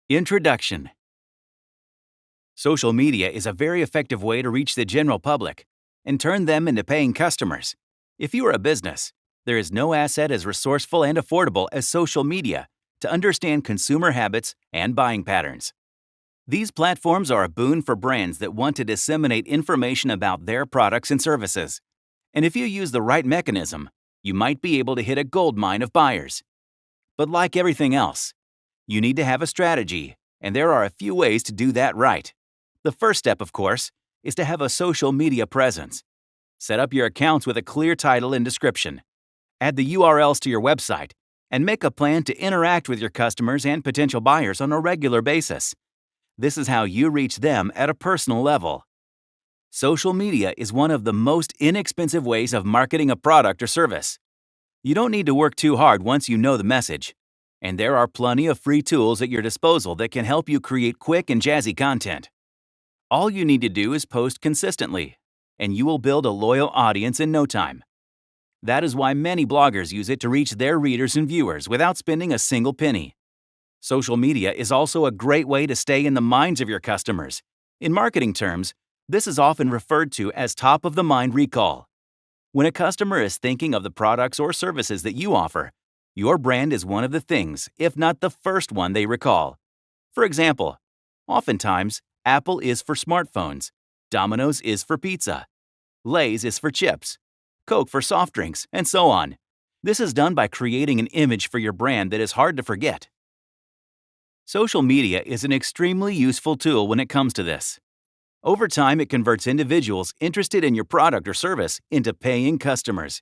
Introduction. Social media is a very effective way to reach the general public and turn them into paying customers. If you are a business, there is no asset as resourceful and affordable as social media to understand consumer habits and buying patterns. These platforms are a boon for brands that want to disseminate information about their products and services. And if you use the right mechanism, you might be able to hit a gold mine of buyers. But like everything else, you need to have a strategy, and there are a few ways to do that right. The first step, of course, is to have a social media presence. Set up your accounts with a clear title and description. Add the URLs to your website, and make a plan to interact with your customers and potential buyers on a regular basis. This is how you reach them at a personal level. Social media is one of the most inexpensive ways of marketing a product or service. You don't need to work too hard once you know the message. And there are plenty of free tools at your disposal that can help you create quick and jazzy content. All you need to do is post consistently, and you will build a loyal audience in no time. That is why many bloggers use it to reach their readers and viewers without spending a single penny. Social media is also a great way to stay in the minds of your customers. In marketing terms, this is often referred to as top-of-the-mind recall. When a customer is thinking of the products or services that you offer, your brand is one of the things, if not the first one they recall. For example, oftentimes, Apple is for smartphones, Domino's is for pizza, Lay's is for chips, Coke for soft drinks, and so on. This is done by creating an image for your brand that is hard to forget. Social media is an extremely useful tool when it comes to this. Over time, it converts individuals interested in your product or service into paying customers.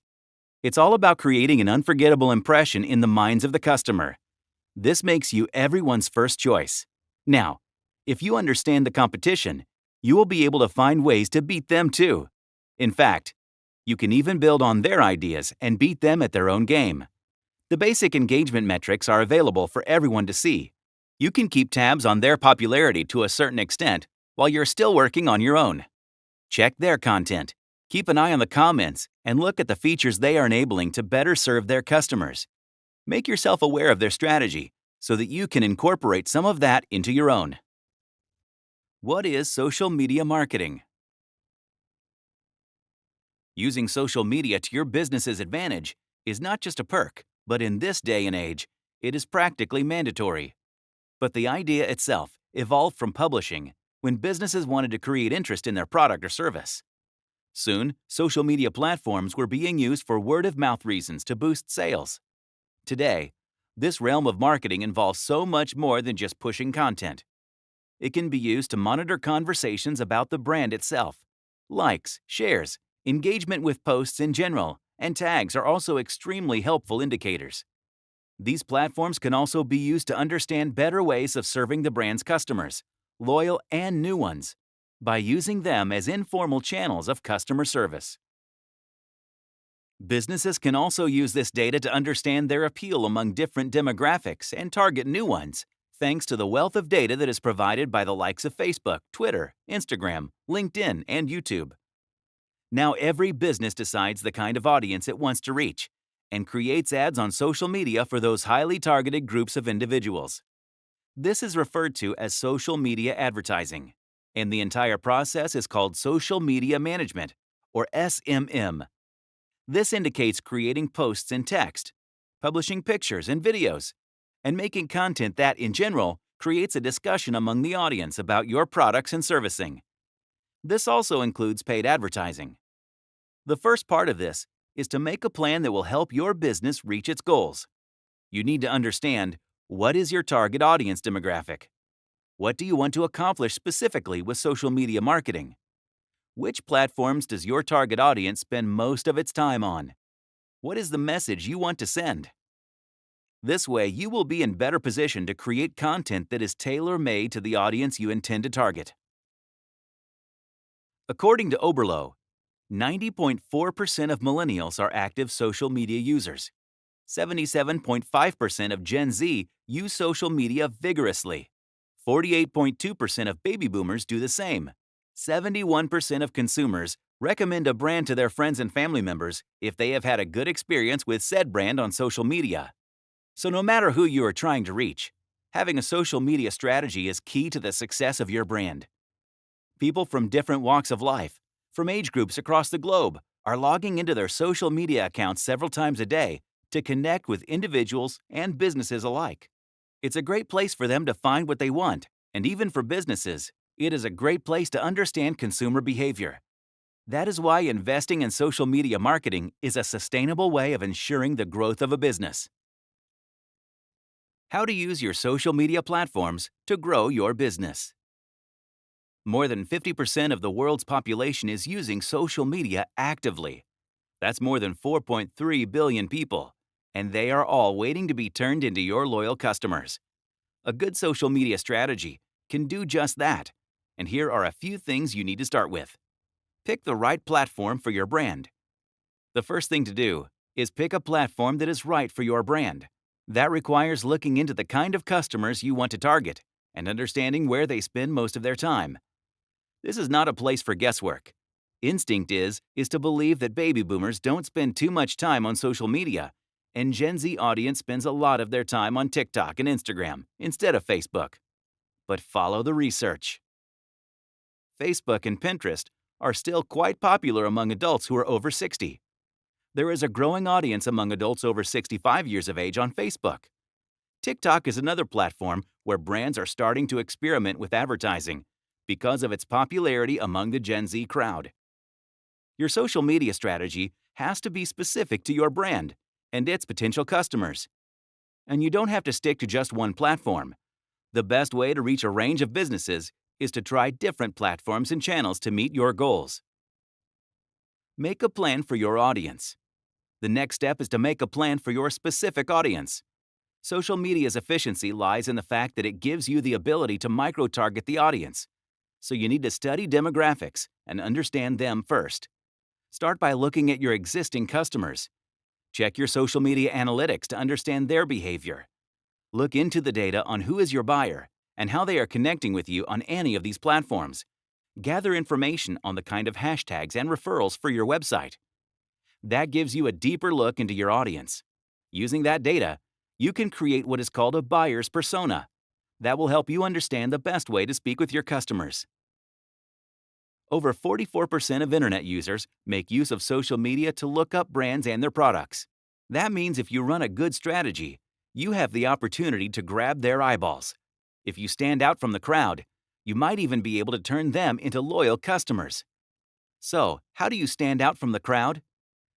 It's all about creating an unforgettable impression in the minds of the customer. This makes you everyone's first choice. Now, if you understand the competition, you will be able to find ways to beat them too. In fact, you can even build on their ideas and beat them at their own game. The basic engagement metrics are available for everyone to see. You can keep tabs on their popularity to a certain extent while you're still working on your own. Check their content. Keep an eye on the comments and look at the features they are enabling to better serve their customers. Make yourself aware of their strategy so that you can incorporate some of that into your own. What is social media marketing? Using social media to your business's advantage is not just a perk, but in this day and age, it is practically mandatory. But the idea itself evolved from publishing when businesses wanted to create interest in their product or service. Soon, social media platforms were being used for word-of-mouth reasons to boost sales. Today, this realm of marketing involves so much more than just pushing content. It can be used to monitor conversations about the brand itself. Likes, shares, engagement with posts in general, and tags are also extremely helpful indicators. These platforms can also be used to understand better ways of serving the brand's customers, loyal and new ones, by using them as informal channels of customer service. Businesses can also use this data to understand their appeal among different demographics and target new ones, thanks to the wealth of data that is provided by the likes of Facebook, Twitter, Instagram, LinkedIn, and YouTube. Now every business decides the kind of audience it wants to reach and creates ads on social media for those highly targeted groups of individuals. This is referred to as social media advertising, and the entire process is called social media management, or SMM. This indicates creating posts and text, publishing pictures and videos, and making content that, in general, creates a discussion among the audience about your products and servicing. This also includes paid advertising. The first part of this is to make a plan that will help your business reach its goals. You need to understand, what is your target audience demographic? What do you want to accomplish specifically with social media marketing? Which platforms does your target audience spend most of its time on? What is the message you want to send? This way, you will be in better position to create content that is tailor-made to the audience you intend to target. According to Oberlo, 90.4% of millennials are active social media users. 77.5% of Gen Z use social media vigorously. 48.2% of baby boomers do the same. 71% of consumers recommend a brand to their friends and family members if they have had a good experience with said brand on social media. So no matter who you are trying to reach, Having a social media strategy is key to the success of your brand. People from different walks of life, from age groups across the globe, are logging into their social media accounts several times a day to connect with individuals and businesses alike. It's a great place for them to find what they want, and even for businesses, it is a great place to understand consumer behavior. That is why investing in social media marketing is a sustainable way of ensuring the growth of a business. How to use your social media platforms to grow your business. More than 50% of the world's population is using social media actively. That's more than 4.3 billion people, and they are all waiting to be turned into your loyal customers. A good social media strategy can do just that, and here are a few things you need to start with. Pick the right platform for your brand. The first thing to do is pick a platform that is right for your brand. That requires looking into the kind of customers you want to target and understanding where they spend most of their time. This is not a place for guesswork. Instinct is to believe that baby boomers don't spend too much time on social media, and Gen Z audience spends a lot of their time on TikTok and Instagram instead of Facebook. But follow the research. Facebook and Pinterest are still quite popular among adults who are over 60. There is a growing audience among adults over 65 years of age on Facebook. TikTok is another platform where brands are starting to experiment with advertising because of its popularity among the Gen Z crowd. Your social media strategy has to be specific to your brand and its potential customers. And you don't have to stick to just one platform. The best way to reach a range of businesses is to try different platforms and channels to meet your goals. Make a plan for your audience. The next step is to make a plan for your specific audience. Social media's efficiency lies in the fact that it gives you the ability to micro-target the audience. So you need to study demographics and understand them first. Start by looking at your existing customers. Check your social media analytics to understand their behavior. Look into the data on who is your buyer and how they are connecting with you on any of these platforms. Gather information on the kind of hashtags and referrals for your website. That gives you a deeper look into your audience. Using that data, you can create what is called a buyer's persona. That will help you understand the best way to speak with your customers. Over 44% of internet users make use of social media to look up brands and their products. That means if you run a good strategy, you have the opportunity to grab their eyeballs. If you stand out from the crowd, you might even be able to turn them into loyal customers. So, how do you stand out from the crowd?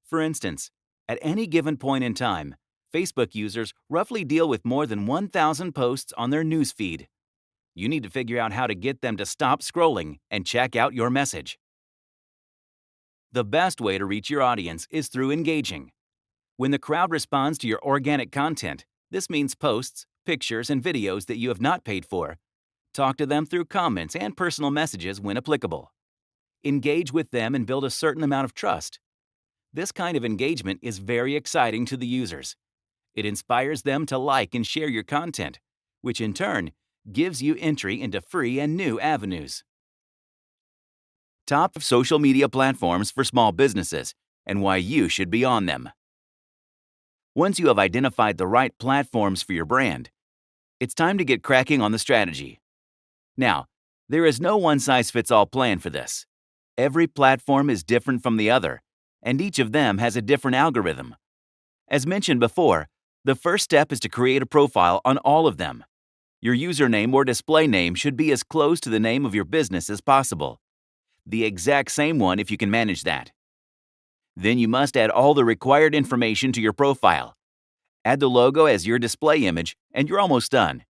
For instance, at any given point in time, Facebook users roughly deal with more than 1,000 posts on their news feed. You need to figure out how to get them to stop scrolling and check out your message. The best way to reach your audience is through engaging. When the crowd responds to your organic content, this means posts, pictures, and videos that you have not paid for. Talk to them through comments and personal messages when applicable. Engage with them and build a certain amount of trust. This kind of engagement is very exciting to the users. It inspires them to like and share your content, which in turn gives you entry into free and new avenues. Top social media platforms for small businesses and why you should be on them. Once you have identified the right platforms for your brand, it's time to get cracking on the strategy. Now, there is no one-size-fits-all plan for this. Every platform is different from the other, and each of them has a different algorithm. As mentioned before, the first step is to create a profile on all of them. Your username or display name should be as close to the name of your business as possible. The exact same one if you can manage that. Then you must add all the required information to your profile. Add the logo as your display image, and you're almost done.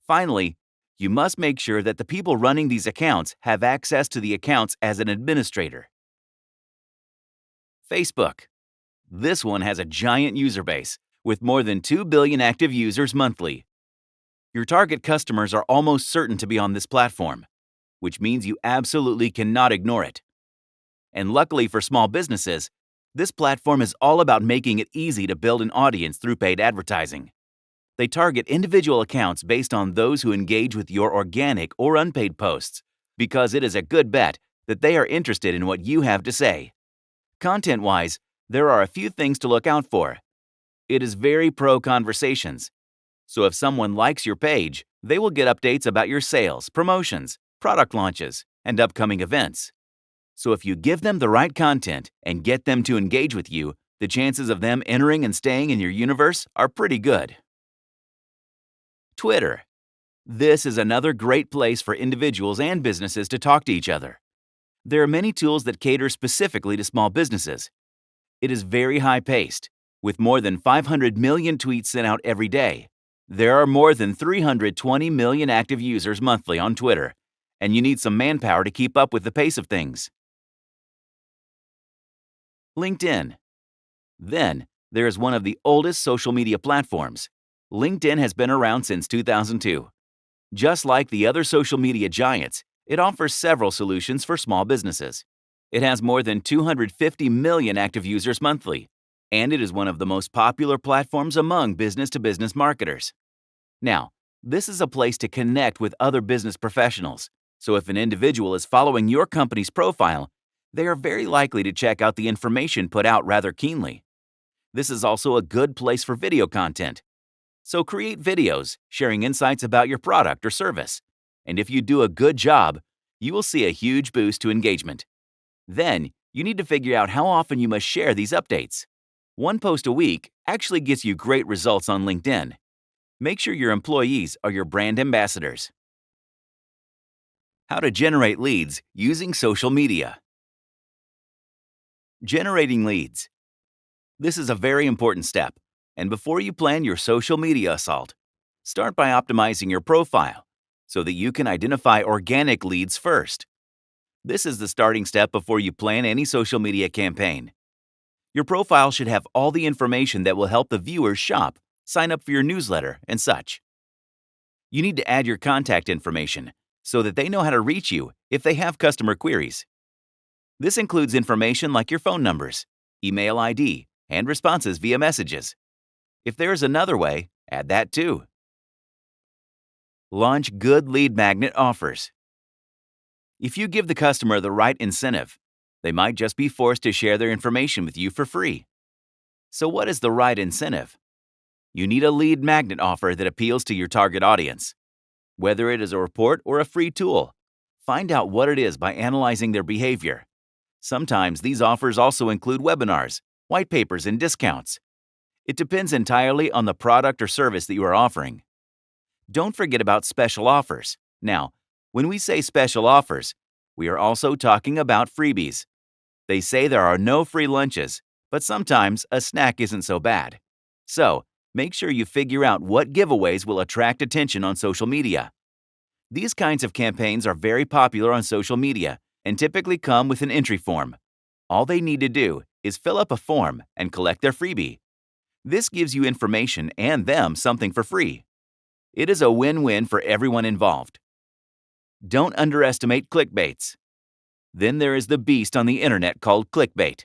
Finally, you must make sure that the people running these accounts have access to the accounts as an administrator. Facebook. This one has a giant user base, with more than 2 billion active users monthly. Your target customers are almost certain to be on this platform, which means you absolutely cannot ignore it. And luckily for small businesses, this platform is all about making it easy to build an audience through paid advertising. They target individual accounts based on those who engage with your organic or unpaid posts, because it is a good bet that they are interested in what you have to say. Content-wise, there are a few things to look out for. It is very pro-conversations. So if someone likes your page, they will get updates about your sales, promotions, product launches, and upcoming events. So if you give them the right content and get them to engage with you, the chances of them entering and staying in your universe are pretty good. Twitter. This is another great place for individuals and businesses to talk to each other. There are many tools that cater specifically to small businesses. It is very high-paced, with more than 500 million tweets sent out every day. There are more than 320 million active users monthly on Twitter, and you need some manpower to keep up with the pace of things. LinkedIn. Then, there is one of the oldest social media platforms. LinkedIn has been around since 2002. Just like the other social media giants, it offers several solutions for small businesses. It has more than 250 million active users monthly, and it is one of the most popular platforms among business-to-business marketers. Now, this is a place to connect with other business professionals, so if an individual is following your company's profile, they are very likely to check out the information put out rather keenly. This is also a good place for video content. So create videos sharing insights about your product or service, and if you do a good job, you will see a huge boost to engagement. Then, you need to figure out how often you must share these updates. One post a week actually gets you great results on LinkedIn. Make sure your employees are your brand ambassadors. How to generate leads using social media. Generating leads. This is a very important step, and before you plan your social media assault, start by optimizing your profile so that you can identify organic leads first. This is the starting step before you plan any social media campaign. Your profile should have all the information that will help the viewers shop, sign up for your newsletter, and such. You need to add your contact information so that they know how to reach you if they have customer queries. This includes information like your phone numbers, email ID, and responses via messages. If there is another way, add that too. Launch good lead magnet offers. If you give the customer the right incentive, they might just be forced to share their information with you for free. So what is the right incentive? You need a lead magnet offer that appeals to your target audience. Whether it is a report or a free tool, find out what it is by analyzing their behavior. Sometimes these offers also include webinars, white papers, and discounts. It depends entirely on the product or service that you are offering. Don't forget about special offers. Now, when we say special offers, we are also talking about freebies. They say there are no free lunches, but sometimes a snack isn't so bad. So, make sure you figure out what giveaways will attract attention on social media. These kinds of campaigns are very popular on social media and typically come with an entry form. All they need to do is fill up a form and collect their freebie. This gives you information and them something for free. It is a win-win for everyone involved. Don't underestimate clickbaits. Then there is the beast on the internet called clickbait.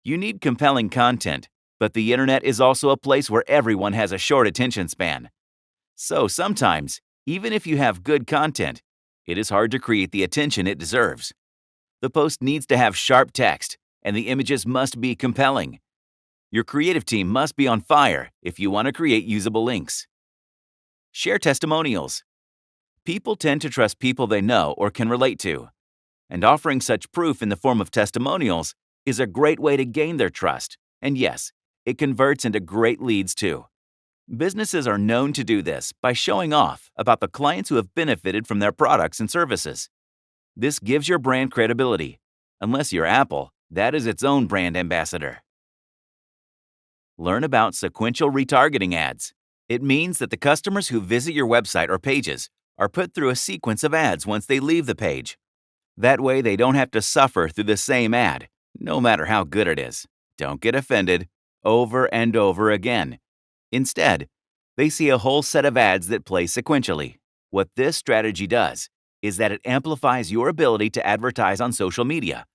You need compelling content, but the internet is also a place where everyone has a short attention span. So sometimes, even if you have good content, it is hard to create the attention it deserves. The post needs to have sharp text, and the images must be compelling. Your creative team must be on fire if you want to create usable links. Share testimonials. People tend to trust people they know or can relate to, and offering such proof in the form of testimonials is a great way to gain their trust, and yes, it converts into great leads too. Businesses are known to do this by showing off about the clients who have benefited from their products and services. This gives your brand credibility. Unless you're Apple, that is its own brand ambassador. Learn about sequential retargeting ads. It means that the customers who visit your website or pages are put through a sequence of ads once they leave the page. That way they don't have to suffer through the same ad, no matter how good it is. Don't get offended, over and over again. Instead, they see a whole set of ads that play sequentially. What this strategy does is that it amplifies your ability to advertise on social media,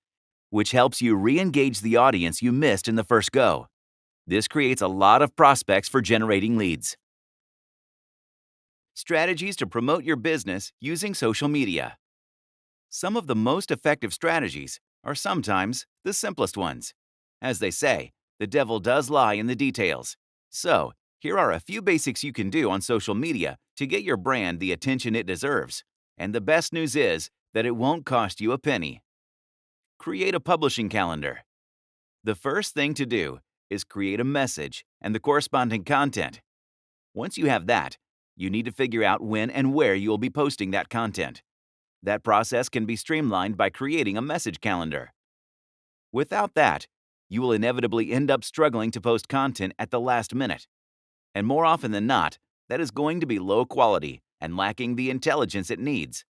which helps you re-engage the audience you missed in the first go. This creates a lot of prospects for generating leads. Strategies to promote your business using social media. Some of the most effective strategies are sometimes the simplest ones. As they say, the devil does lie in the details. So, Here are a few basics you can do on social media to get your brand the attention it deserves. And the best news is that it won't cost you a penny. Create a publishing calendar. The first thing to do is create a message and the corresponding content. Once you have that, you need to figure out when and where you will be posting that content. That process can be streamlined by creating a message calendar. Without that, you will inevitably end up struggling to post content at the last minute. And more often than not, that is going to be low quality and lacking the intelligence it needs.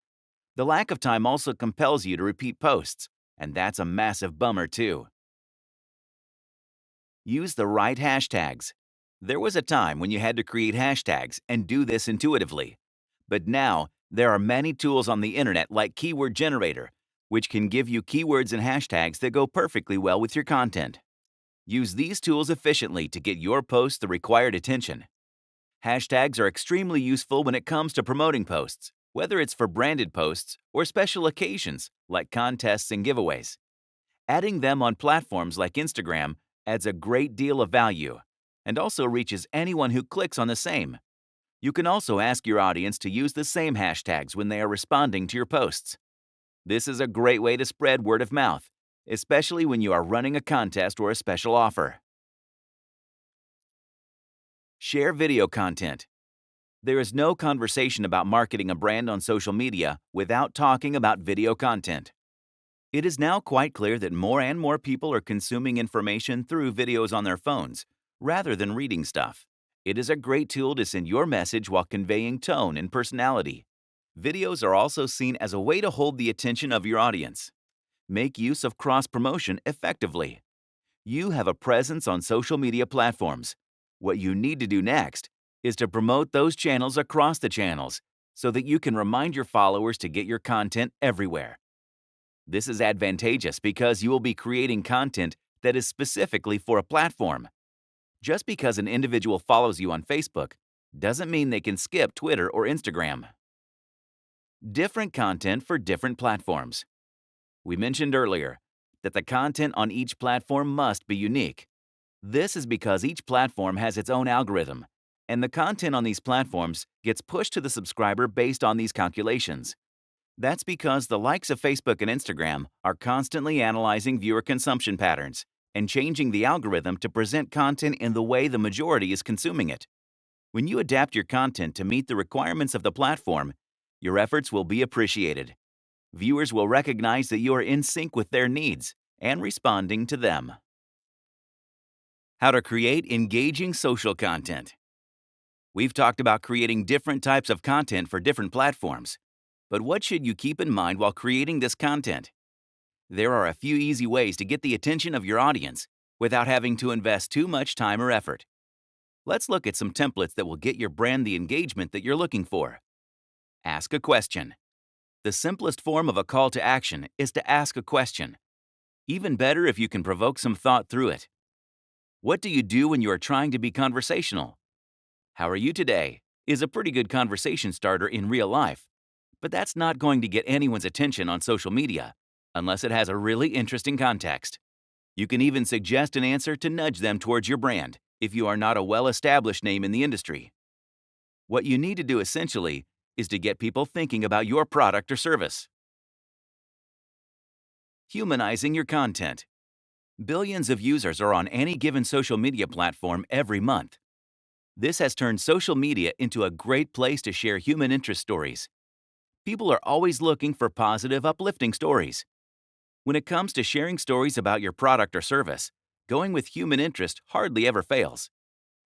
The lack of time also compels you to repeat posts, and that's a massive bummer too. Use the right hashtags. There was a time when you had to create hashtags and do this intuitively. But now, there are many tools on the internet like Keyword Generator, which can give you keywords and hashtags that go perfectly well with your content. Use these tools efficiently to get your posts the required attention. Hashtags are extremely useful when it comes to promoting posts, whether it's for branded posts or special occasions like contests and giveaways. Adding them on platforms like Instagram adds a great deal of value and also reaches anyone who clicks on the same. You can also ask your audience to use the same hashtags when they are responding to your posts. This is a great way to spread word of mouth, especially when you are running a contest or a special offer. Share video content. There is no conversation about marketing a brand on social media without talking about video content. It is now quite clear that more and more people are consuming information through videos on their phones, rather than reading stuff. It is a great tool to send your message while conveying tone and personality. Videos are also seen as a way to hold the attention of your audience. Make use of cross-promotion effectively. You have a presence on social media platforms. What you need to do next is to promote those channels across the channels so that you can remind your followers to get your content everywhere. This is advantageous because you will be creating content that is specifically for a platform. Just because an individual follows you on Facebook doesn't mean they can skip Twitter or Instagram. Different content for different platforms. We mentioned earlier that the content on each platform must be unique. This is because each platform has its own algorithm, and the content on these platforms gets pushed to the subscriber based on these calculations. That's because the likes of Facebook and Instagram are constantly analyzing viewer consumption patterns and changing the algorithm to present content in the way the majority is consuming it. When you adapt your content to meet the requirements of the platform, your efforts will be appreciated. Viewers will recognize that you are in sync with their needs and responding to them. How to create engaging social content. We've talked about creating different types of content for different platforms. But what should you keep in mind while creating this content? There are a few easy ways to get the attention of your audience without having to invest too much time or effort. Let's look at some templates that will get your brand the engagement that you're looking for. Ask a question. The simplest form of a call to action is to ask a question. Even better if you can provoke some thought through it. What do you do when you are trying to be conversational? How are you today? Is a pretty good conversation starter in real life. But that's not going to get anyone's attention on social media, unless it has a really interesting context. You can even suggest an answer to nudge them towards your brand if you are not a well-established name in the industry. What you need to do essentially is to get people thinking about your product or service. Humanizing your content. Billions of users are on any given social media platform every month. This has turned social media into a great place to share human interest stories. People are always looking for positive, uplifting stories. When it comes to sharing stories about your product or service, going with human interest hardly ever fails.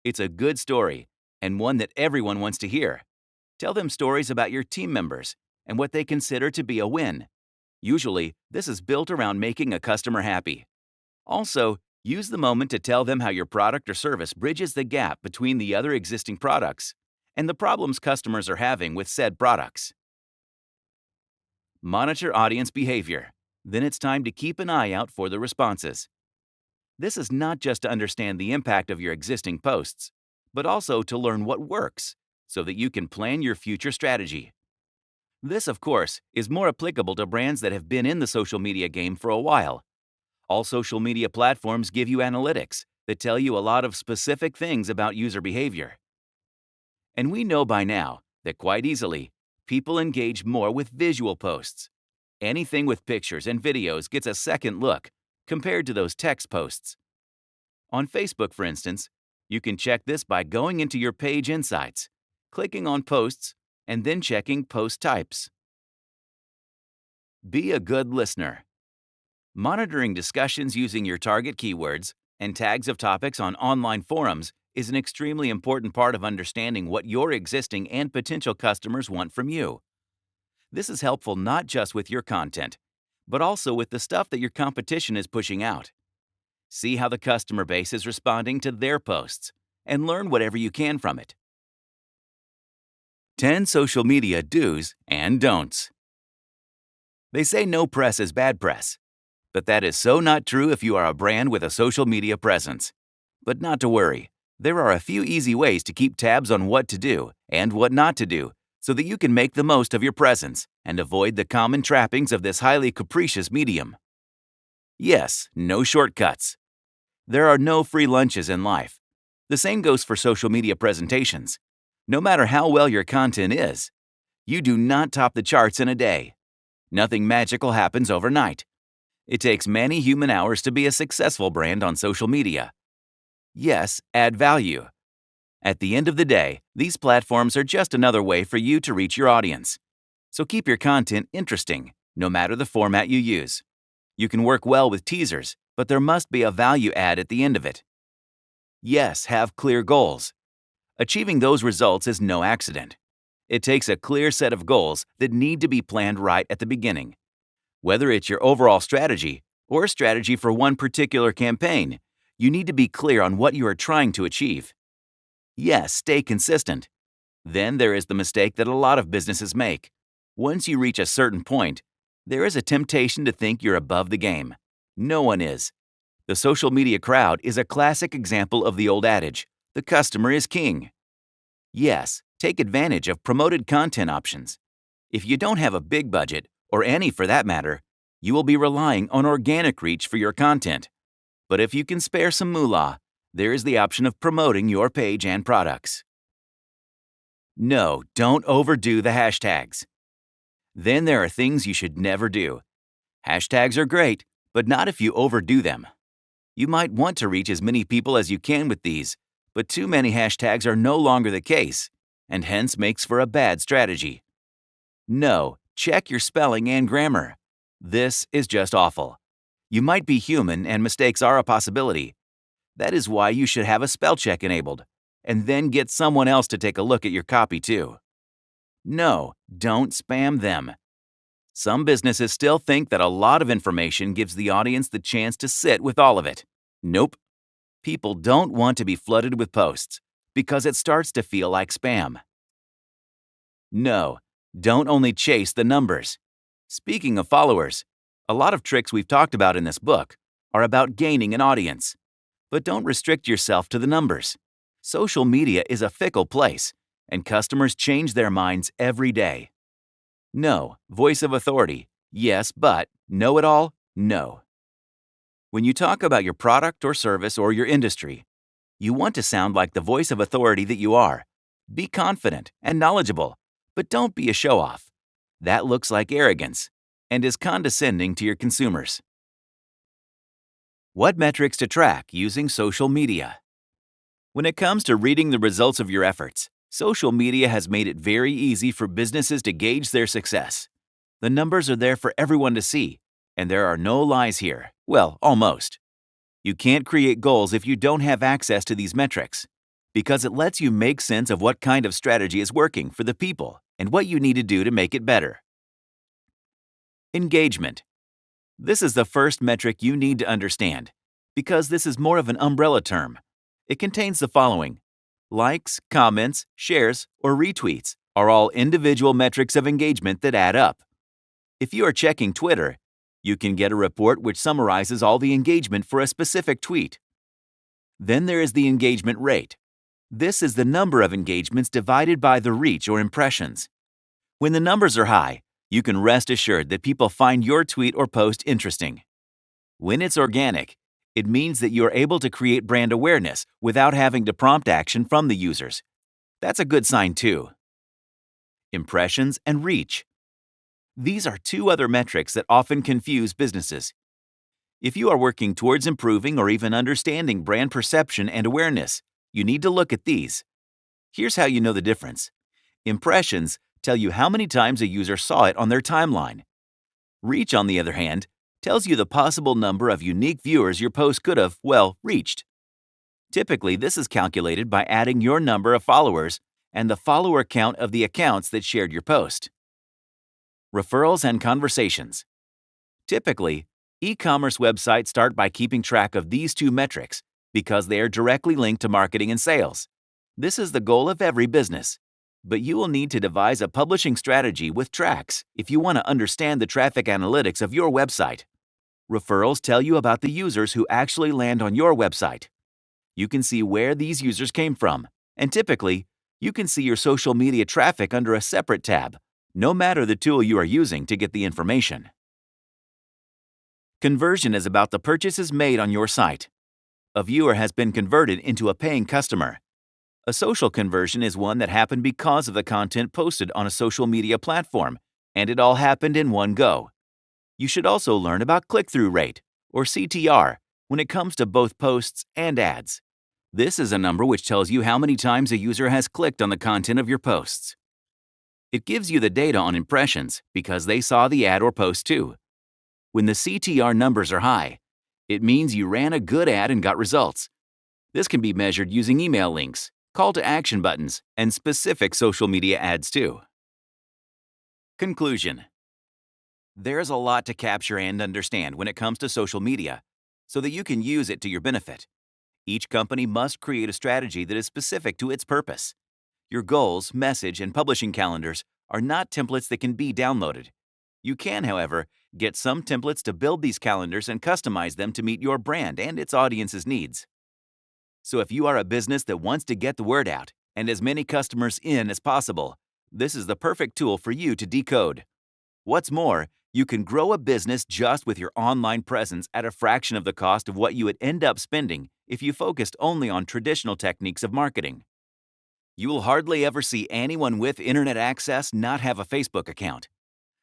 It's a good story, and one that everyone wants to hear. Tell them stories about your team members and what they consider to be a win. Usually, this is built around making a customer happy. Also, use the moment to tell them how your product or service bridges the gap between the other existing products and the problems customers are having with said products. Monitor audience behavior. Then it's time to keep an eye out for the responses. This is not just to understand the impact of your existing posts, but also to learn what works so that you can plan your future strategy. This, of course, is more applicable to brands that have been in the social media game for a while. All social media platforms give you analytics that tell you a lot of specific things about user behavior. And we know by now that quite easily, people engage more with visual posts. Anything with pictures and videos gets a second look compared to those text posts. On Facebook, for instance, you can check this by going into your page insights, clicking on posts, and then checking post types. Be a good listener. Monitoring discussions using your target keywords and tags of topics on online forums is an extremely important part of understanding what your existing and potential customers want from you. This is helpful not just with your content, but also with the stuff that your competition is pushing out. See how the customer base is responding to their posts and learn whatever you can from it. 10 social media do's and don'ts. They say no press is bad press, but that is so not true if you are a brand with a social media presence. But not to worry, there are a few easy ways to keep tabs on what to do and what not to do so that you can make the most of your presence and avoid the common trappings of this highly capricious medium. Yes, no shortcuts. There are no free lunches in life. The same goes for social media presentations. No matter how well your content is, you do not top the charts in a day. Nothing magical happens overnight. It takes many human hours to be a successful brand on social media. Yes, add value. At the end of the day, these platforms are just another way for you to reach your audience. So keep your content interesting, no matter the format you use. You can work well with teasers, but there must be a value add at the end of it. Yes, have clear goals. Achieving those results is no accident. It takes a clear set of goals that need to be planned right at the beginning. Whether it's your overall strategy or a strategy for one particular campaign, you need to be clear on what you are trying to achieve. Yes, stay consistent. Then there is the mistake that a lot of businesses make. Once you reach a certain point, there is a temptation to think you're above the game. No one is. The social media crowd is a classic example of the old adage, the customer is king. Yes, take advantage of promoted content options. If you don't have a big budget, or any for that matter, you will be relying on organic reach for your content. But if you can spare some moolah, there is the option of promoting your page and products. No, don't overdo the hashtags. Then there are things you should never do. Hashtags are great, but not if you overdo them. You might want to reach as many people as you can with these, but too many hashtags are no longer the case, and hence makes for a bad strategy. No, check your spelling and grammar. This is just awful. You might be human and mistakes are a possibility. That is why you should have a spell check enabled, and then get someone else to take a look at your copy too. No, don't spam them. Some businesses still think that a lot of information gives the audience the chance to sit with all of it. Nope. People don't want to be flooded with posts because it starts to feel like spam. No, don't only chase the numbers. Speaking of followers, a lot of tricks we've talked about in this book are about gaining an audience. But don't restrict yourself to the numbers. Social media is a fickle place, and customers change their minds every day. No, voice of authority, yes, but know-it-all, no. When you talk about your product or service or your industry, you want to sound like the voice of authority that you are. Be confident and knowledgeable, but don't be a show-off. That looks like arrogance and is condescending to your consumers. What metrics to track using social media? When it comes to reading the results of your efforts, social media has made it very easy for businesses to gauge their success. The numbers are there for everyone to see, and there are no lies here. Well, almost. You can't create goals if you don't have access to these metrics, because it lets you make sense of what kind of strategy is working for the people and what you need to do to make it better. Engagement. This is the first metric you need to understand, because this is more of an umbrella term. It contains the following. Likes, comments, shares, or retweets are all individual metrics of engagement that add up. If you are checking Twitter, you can get a report which summarizes all the engagement for a specific tweet. Then there is the engagement rate. This is the number of engagements divided by the reach or impressions. When the numbers are high, you can rest assured that people find your tweet or post interesting. When it's organic, It means that you are able to create brand awareness without having to prompt action from the users. That's a good sign too. Impressions and reach. These are two other metrics that often confuse businesses. If you are working towards improving or even understanding brand perception and awareness, you need to look at these. Here's how you know the difference. Impressions tell you how many times a user saw it on their timeline. Reach, on the other hand, tells you the possible number of unique viewers your post could have, reached. Typically, this is calculated by adding your number of followers and the follower count of the accounts that shared your post. Referrals and conversations. Typically, e-commerce websites start by keeping track of these two metrics because they are directly linked to marketing and sales. This is the goal of every business. But you will need to devise a publishing strategy with tracks if you want to understand the traffic analytics of your website. Referrals tell you about the users who actually land on your website. You can see where these users came from, and typically, you can see your social media traffic under a separate tab, no matter the tool you are using to get the information. Conversion is about the purchases made on your site. A viewer has been converted into a paying customer. A social conversion is one that happened because of the content posted on a social media platform, and it all happened in one go. You should also learn about click-through rate, or CTR, when it comes to both posts and ads. This is a number which tells you how many times a user has clicked on the content of your posts. It gives you the data on impressions because they saw the ad or post too. When the CTR numbers are high, it means you ran a good ad and got results. This can be measured using email links, call to action buttons, and specific social media ads too. Conclusion. There's a lot to capture and understand when it comes to social media, so that you can use it to your benefit. Each company must create a strategy that is specific to its purpose. Your goals, message, and publishing calendars are not templates that can be downloaded. You can, however, get some templates to build these calendars and customize them to meet your brand and its audience's needs. So if you are a business that wants to get the word out and as many customers in as possible, this is the perfect tool for you to decode. What's more, you can grow a business just with your online presence at a fraction of the cost of what you would end up spending if you focused only on traditional techniques of marketing. You will hardly ever see anyone with internet access not have a Facebook account.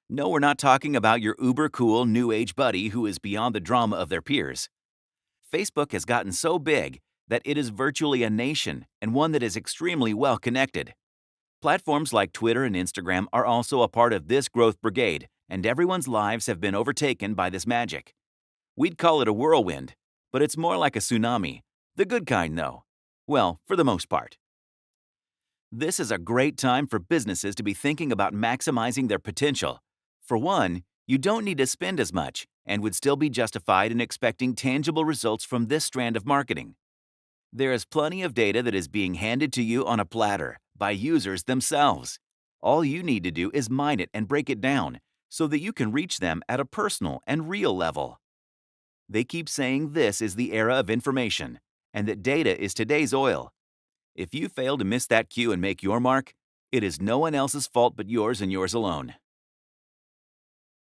No, we're not talking about your uber-cool new age buddy who is beyond the drama of their peers. Facebook has gotten so big that it is virtually a nation and one that is extremely well connected. Platforms like Twitter and Instagram are also a part of this growth brigade, and everyone's lives have been overtaken by this magic. We'd call it a whirlwind, but it's more like a tsunami. The good kind, though. Well, for the most part. This is a great time for businesses to be thinking about maximizing their potential. For one, you don't need to spend as much and would still be justified in expecting tangible results from this strand of marketing. There is plenty of data that is being handed to you on a platter by users themselves. All you need to do is mine it and break it down so that you can reach them at a personal and real level. They keep saying this is the era of information and that data is today's oil. If you fail to miss that cue and make your mark, it is no one else's fault but yours and yours alone.